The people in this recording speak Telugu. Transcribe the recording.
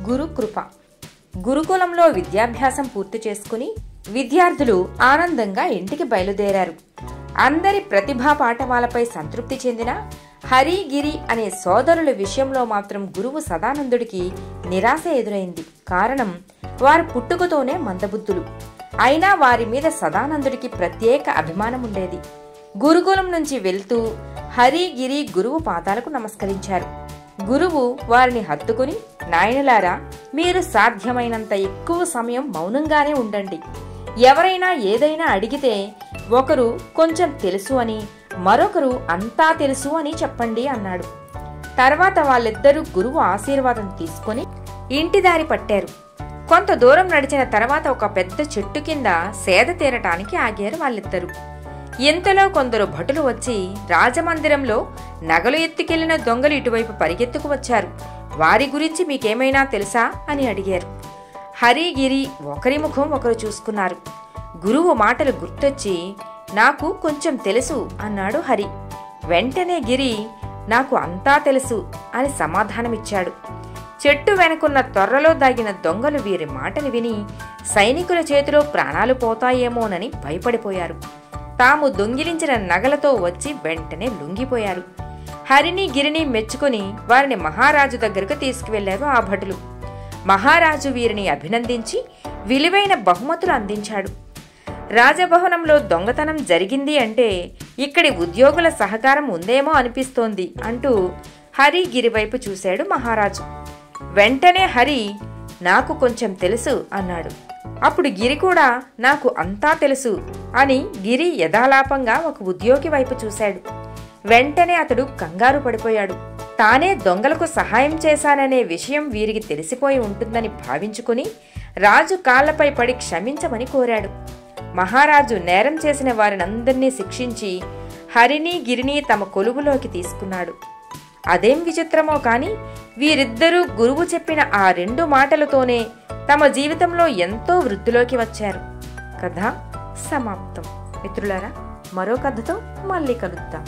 గురుకృప. గురుకులంలో విద్యాభ్యాసం పూర్తి చేసుకుని విద్యార్థులు ఆనందంగా ఇంటికి బయలుదేరారు. అందరి ప్రతిభా పాఠవాలపై సంతృప్తి చెందిన హరి, గిరి అనే సోదరుల విషయంలో మాత్రం గురువు సదానందుడికి నిరాశ ఎదురైంది. కారణం, వారు పుట్టుకతోనే మందబుద్ధులు. అయినా వారి మీద సదానందుడికి ప్రత్యేక అభిమానం ఉండేది. గురుకులం నుంచి వెళ్తూ హరి, గిరి గురువు పాదాలకు నమస్కరించారు. గురువు వారిని హత్తుకుని, నాయనలారా, మీరు సాధ్యమైనంత ఎక్కువ సమయం మౌనంగానే ఉండండి. ఎవరైనా ఏదైనా అడిగితే ఒకరు కొంచెం తెలుసు అని, మరొకరు అంతా తెలుసు అని చెప్పండి అన్నాడు. తర్వాత వాళ్ళిద్దరూ గురువు ఆశీర్వాదం తీసుకుని ఇంటి దారి పట్టారు. కొంత దూరం నడిచిన తర్వాత ఒక పెద్ద చెట్టు కింద సేద తీరటానికి ఆగారు వాళ్ళిద్దరూ. ఇంతలో కొందరు భటులు వచ్చి, రాజమందిరంలో నగలు ఎత్తుకెళ్లిన దొంగలు ఇటువైపు పరిగెత్తుకు వచ్చారు, వారి గురించి మీకేమైనా తెలుసా అని అడిగారు. హరి, గిరి ఒకరి ముఖం ఒకరు చూసుకున్నారు. గురువు మాటలు గుర్తొచ్చి, నాకు కొంచెం తెలుసు అన్నాడు హరి. వెంటనే గిరి, నాకు అంతా తెలుసు అని సమాధానమిచ్చాడు. చెట్టు వెనుకున్న తొర్రలో దాగిన దొంగలు వీరి మాటలు విని సైనికుల చేతిలో ప్రాణాలు పోతాయేమోనని భయపడిపోయారు. తాము దొంగిలించిన నగలతో వచ్చి వెంటనే లొంగిపోయారు. హరిని, గిరిని మెచ్చుకుని వారిని మహారాజు దగ్గరకు తీసుకువెళ్లారు ఆ భటులు. మహారాజు వీరిని అభినందించి విలువైన బహుమతులు అందించాడు. రాజభవనంలో దొంగతనం జరిగింది అంటే ఇక్కడి ఉద్యోగుల సహకారం ఉందేమో అనిపిస్తోంది అంటూ హరి, గిరి వైపు చూశాడు మహారాజు. వెంటనే హరి, నాకు కొంచెం తెలుసు అన్నాడు. అప్పుడు గిరి కూడా, నాకు అంతా తెలుసు అని గిరి యథాలాపంగా ఒక ఉద్యోగి వైపు చూశాడు. వెంటనే అతడు కంగారు పడిపోయాడు. తానే దొంగలకు సహాయం చేశాననే విషయం వీరికి తెలిసిపోయి ఉంటుందని భావించుకుని రాజు కాళ్లపై పడి క్షమించమని కోరాడు. మహారాజు నేరం చేసిన వారినందరినీ శిక్షించి హరిని, గిరిని తమ కొలువులోకి తీసుకున్నాడు. అదేం విచిత్రమో కాని వీరిద్దరూ గురువు చెప్పిన ఆ 2 మాటలతోనే తమ జీవితంలో ఎంతో వృద్ధిలోకి వచ్చారు. కథ సమాప్తం. మిత్రులారా, మరో కథతో మళ్ళీ కలుద్దాం.